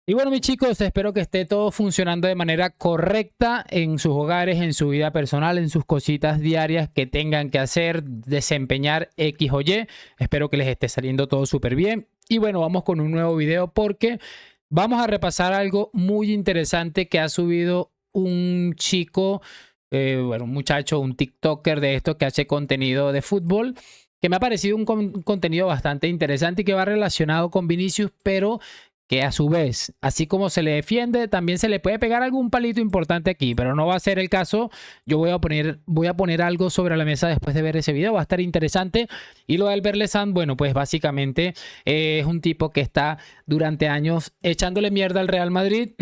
Y bueno, mis chicos, espero que esté todo funcionando de manera correcta en sus hogares, en su vida personal, en sus cositas diarias que tengan que hacer, desempeñar X o Y. Espero que les esté saliendo todo súper bien. Y bueno, vamos con un nuevo video porque vamos a repasar algo muy interesante que ha subido un chico, bueno, un muchacho, un TikToker de esto que hace contenido de fútbol, que me ha parecido un contenido bastante interesante y que va relacionado con Vinicius, pero que a su vez, así como se le defiende, también se le puede pegar algún palito importante aquí, pero no va a ser el caso. Yo voy a poner algo sobre la mesa después de ver ese video, va a estar interesante. Y lo de Albert Lezand, bueno, pues básicamente es un tipo que está durante años echándole mierda al Real Madrid,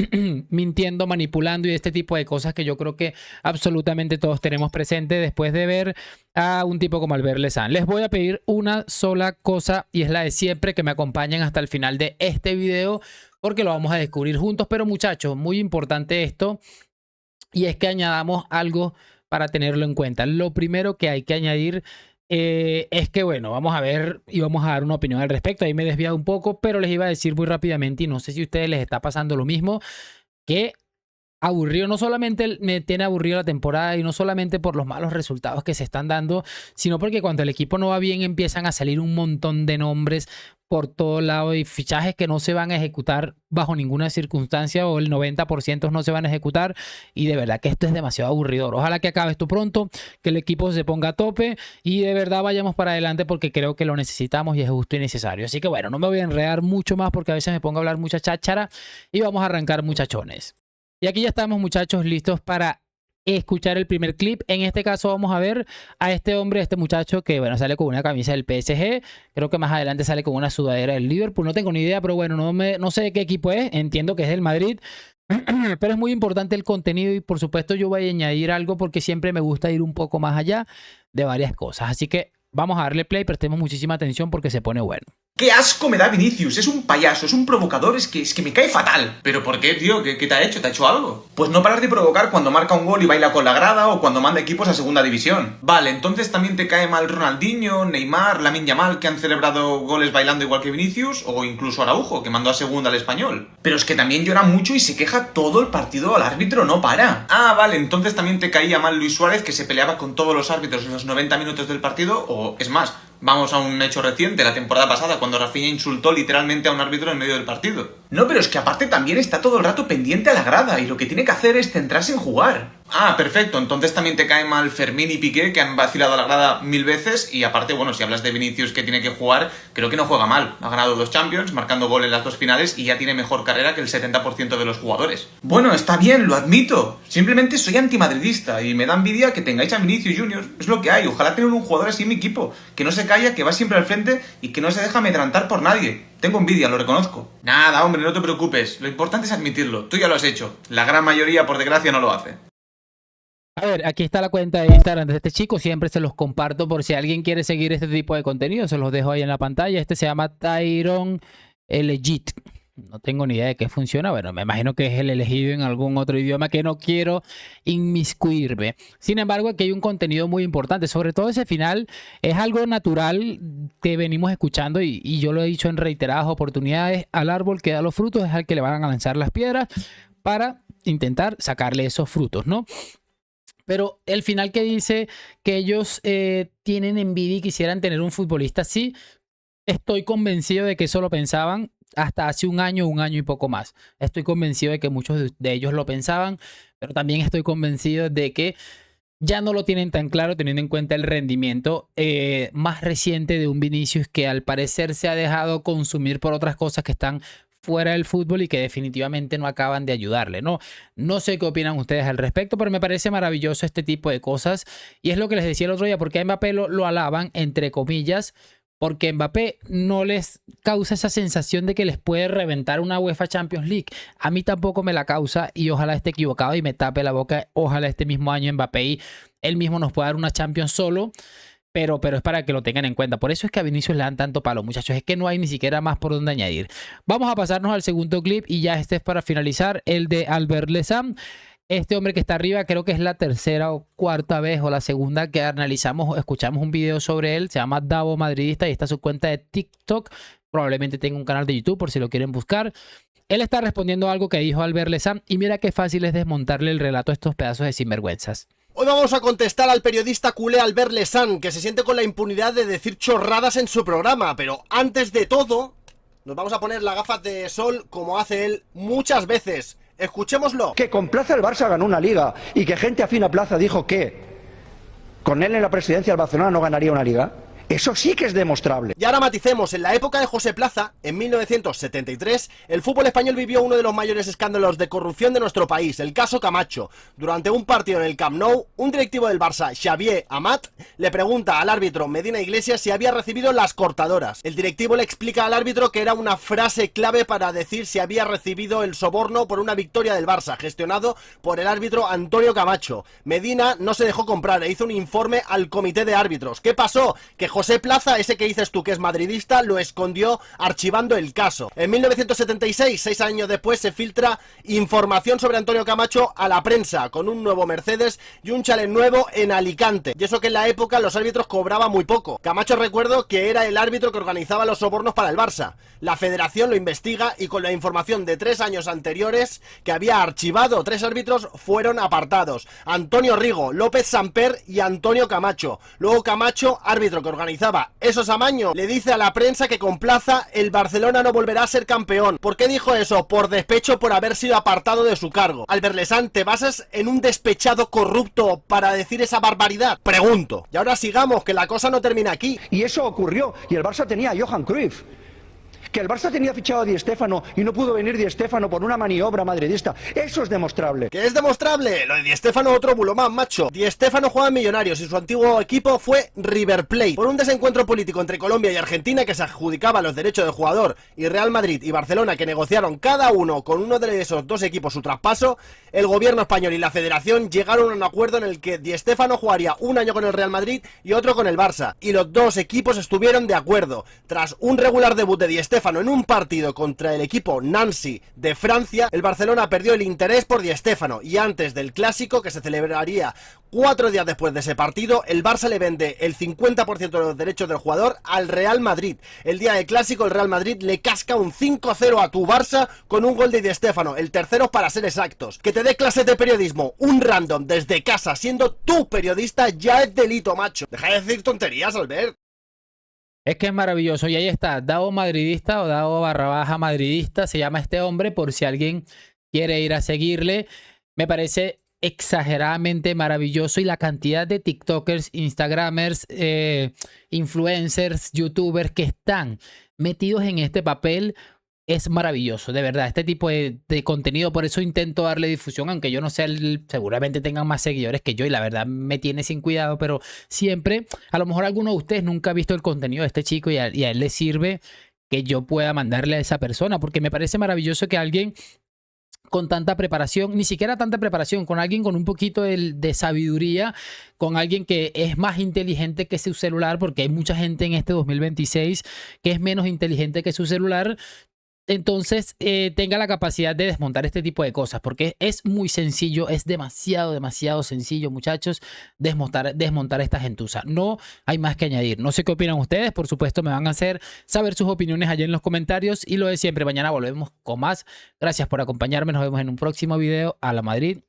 mintiendo, manipulando y este tipo de cosas que yo creo que absolutamente todos tenemos presente después de ver a un tipo como Albert Lezand. Les voy a pedir una sola cosa y es la de siempre, que me acompañen hasta el final de este video porque lo vamos a descubrir juntos. Pero muchachos, muy importante esto, y es que añadamos algo para tenerlo en cuenta. Lo primero que hay que añadir es que, bueno, vamos a ver y vamos a dar una opinión al respecto. Ahí me he desviado un poco, pero les iba a decir muy rápidamente, y no sé si a ustedes les está pasando lo mismo, que aburrido, no solamente me tiene aburrido la temporada y no solamente por los malos resultados que se están dando, sino porque cuando el equipo no va bien empiezan a salir un montón de nombres por todo lado y fichajes que no se van a ejecutar bajo ninguna circunstancia, o el 90% no se van a ejecutar, y de verdad que esto es demasiado aburridor. Ojalá que acabe esto pronto, que el equipo se ponga a tope y de verdad vayamos para adelante, porque creo que lo necesitamos y es justo y necesario. Así que bueno, no me voy a enredar mucho más porque a veces me pongo a hablar mucha cháchara y vamos a arrancar, muchachones. Y aquí ya estamos, muchachos, listos para escuchar el primer clip. En este caso vamos a ver a este hombre, a este muchacho que, bueno, sale con una camisa del PSG. Creo que más adelante sale con una sudadera del Liverpool. No tengo ni idea, pero bueno, no sé de qué equipo es. Entiendo que es del Madrid. Pero es muy importante el contenido y por supuesto yo voy a añadir algo porque siempre me gusta ir un poco más allá de varias cosas. Así que vamos a darle play, prestemos muchísima atención porque se pone bueno. ¡Qué asco me da Vinicius! Es un payaso, es un provocador, es que me cae fatal. ¿Pero por qué, tío? ¿Qué te ha hecho? ¿Te ha hecho algo? Pues no parar de provocar cuando marca un gol y baila con la grada, o cuando manda equipos a segunda división. Vale, entonces también te cae mal Ronaldinho, Neymar, Lamine Yamal, que han celebrado goles bailando igual que Vinicius, o incluso Araujo, que mandó a segunda al Español. Pero es que también llora mucho y se queja todo el partido al árbitro, no para. Ah, vale, entonces también te caía mal Luis Suárez, que se peleaba con todos los árbitros en los 90 minutos del partido, o es más, vamos a un hecho reciente, la temporada pasada, cuando Rafinha insultó literalmente a un árbitro en medio del partido. No, pero es que aparte también está todo el rato pendiente a la grada, y lo que tiene que hacer es centrarse en jugar. Ah, perfecto, entonces también te cae mal Fermín y Piqué, que han vacilado a la grada 1000 veces, y aparte, bueno, si hablas de Vinicius, que tiene que jugar, creo que no juega mal. Ha ganado 2 Champions, marcando gol en las 2 finales, y ya tiene mejor carrera que el 70% de los jugadores. Bueno, está bien, lo admito. Simplemente soy antimadridista, y me da envidia que tengáis a Vinicius Junior. Es lo que hay, ojalá tener un jugador así en mi equipo, que no se calla, que va siempre al frente, y que no se deja amedrentar por nadie. Tengo envidia, lo reconozco. Nada, hombre, no te preocupes, lo importante es admitirlo, tú ya lo has hecho. La gran mayoría, por desgracia, no lo hace. A ver, aquí está la cuenta de Instagram de este chico. Siempre se los comparto por si alguien quiere seguir este tipo de contenido. Se los dejo ahí en la pantalla. Este se llama Tyron Legit. No tengo ni idea de qué funciona. Bueno, me imagino que es el elegido en algún otro idioma que no quiero inmiscuirme. Sin embargo, aquí hay un contenido muy importante. Sobre todo ese final es algo natural que venimos escuchando y yo lo he dicho en reiteradas oportunidades. Al árbol que da los frutos es al que le van a lanzar las piedras para intentar sacarle esos frutos, ¿no? Pero el final que dice que ellos tienen envidia y quisieran tener un futbolista así, estoy convencido de que eso lo pensaban hasta hace un año y poco más. Estoy convencido de que muchos de ellos lo pensaban, pero también estoy convencido de que ya no lo tienen tan claro, teniendo en cuenta el rendimiento más reciente de un Vinicius que al parecer se ha dejado consumir por otras cosas que están fuera del fútbol y que definitivamente no acaban de ayudarle, ¿no? No sé qué opinan ustedes al respecto, pero me parece maravilloso este tipo de cosas. Y es lo que les decía el otro día, porque a Mbappé lo alaban, entre comillas, porque Mbappé no les causa esa sensación de que les puede reventar una UEFA Champions League. A mí tampoco me la causa y ojalá esté equivocado y me tape la boca. Ojalá este mismo año Mbappé y él mismo nos pueda dar una Champions solo. Pero es para que lo tengan en cuenta. Por eso es que a Vinicius le dan tanto palo, muchachos. Es que no hay ni siquiera más por donde añadir. Vamos a pasarnos al segundo clip y ya este es para finalizar, el de Albert Lezand. Este hombre que está arriba, creo que es la tercera o cuarta vez o la segunda que analizamos, escuchamos un video sobre él. Se llama Davo Madridista y está su cuenta de TikTok. Probablemente tenga un canal de YouTube por si lo quieren buscar. Él está respondiendo a algo que dijo Albert Lezán y mira qué fácil es desmontarle el relato a estos pedazos de sinvergüenzas. Hoy vamos a contestar al periodista culé Albert Lezán, que se siente con la impunidad de decir chorradas en su programa, pero antes de todo, nos vamos a poner las gafas de sol como hace él muchas veces. Escuchémoslo. Que con Plaza el Barça ganó una liga y que gente afín a Plaza dijo que con él en la presidencia el Barcelona no ganaría una liga. Eso sí que es demostrable. Y ahora maticemos, en la época de José Plaza, en 1973, el fútbol español vivió uno de los mayores escándalos de corrupción de nuestro país, el caso Camacho. Durante un partido en el Camp Nou, un directivo del Barça, Xavier Amat, le pregunta al árbitro Medina Iglesias si había recibido las cortadoras. El directivo le explica al árbitro que era una frase clave para decir si había recibido el soborno por una victoria del Barça, gestionado por el árbitro Antonio Camacho. Medina no se dejó comprar e hizo un informe al comité de árbitros. ¿Qué pasó? Que José Plaza, ese que dices tú que es madridista, lo escondió archivando el caso. En 1976, 6 años después, se filtra información sobre Antonio Camacho a la prensa, con un nuevo Mercedes y un chalet nuevo en Alicante. Y eso que en la época los árbitros cobraban muy poco. Camacho, recuerdo que era el árbitro que organizaba los sobornos para el Barça. La federación lo investiga y con la información de 3 años anteriores que había archivado, 3 árbitros fueron apartados: Antonio Rigo, López Samper y Antonio Camacho. Luego Camacho, árbitro que organizaba esos amaños, le dice a la prensa que con Plaza el Barcelona no volverá a ser campeón. ¿Por qué dijo eso? Por despecho, por haber sido apartado de su cargo. Albert Lezán, ¿te basas en un despechado corrupto para decir esa barbaridad? Pregunto. Y ahora sigamos, que la cosa no termina aquí. Y eso ocurrió. Y el Barça tenía a Johan Cruyff. Que el Barça tenía fichado a Di Stéfano y no pudo venir Di Stéfano por una maniobra madridista. Eso es demostrable. ¿Qué es demostrable? Lo de Di Stéfano, otro bulo más, macho. Di Stéfano jugaba en Millonarios y su antiguo equipo fue River Plate. Por un desencuentro político entre Colombia y Argentina que se adjudicaba los derechos del jugador, y Real Madrid y Barcelona, que negociaron cada uno con uno de esos dos equipos su traspaso, el gobierno español y la federación llegaron a un acuerdo en el que Di Stéfano jugaría un año con el Real Madrid y otro con el Barça. Y los dos equipos estuvieron de acuerdo. Tras un regular debut de Di Stéfano en un partido contra el equipo Nancy de Francia, el Barcelona perdió el interés por Di Stéfano y antes del clásico, que se celebraría 4 días después de ese partido, el Barça le vende el 50% de los derechos del jugador al Real Madrid. El día del clásico, el Real Madrid le casca un 5-0 a tu Barça con un gol de Di Stéfano, el tercero para ser exactos. Que te dé clases de periodismo un random desde casa siendo tú periodista ya es delito, macho. Deja de decir tonterías, Albert. Es que es maravilloso y ahí está, Davo Madridista o Davo _ Madridista, se llama este hombre por si alguien quiere ir a seguirle. Me parece exageradamente maravilloso y la cantidad de TikTokers, Instagramers, influencers, YouTubers que están metidos en este papel es maravilloso, de verdad, este tipo de contenido. Por eso intento darle difusión, aunque yo no sé, seguramente tengan más seguidores que yo y la verdad me tiene sin cuidado, pero siempre, a lo mejor alguno de ustedes nunca ha visto el contenido de este chico y a él le sirve que yo pueda mandarle a esa persona, porque me parece maravilloso que alguien con tanta preparación, ni siquiera tanta preparación, con alguien con un poquito de sabiduría, con alguien que es más inteligente que su celular, porque hay mucha gente en este 2026 que es menos inteligente que su celular. Entonces tenga la capacidad de desmontar este tipo de cosas, porque es muy sencillo, es demasiado sencillo, muchachos, desmontar esta gentuza. No hay más que añadir. No sé qué opinan ustedes, por supuesto me van a hacer saber sus opiniones allá en los comentarios y lo de siempre, mañana volvemos con más. Gracias por acompañarme, nos vemos en un próximo video. A la Madrid.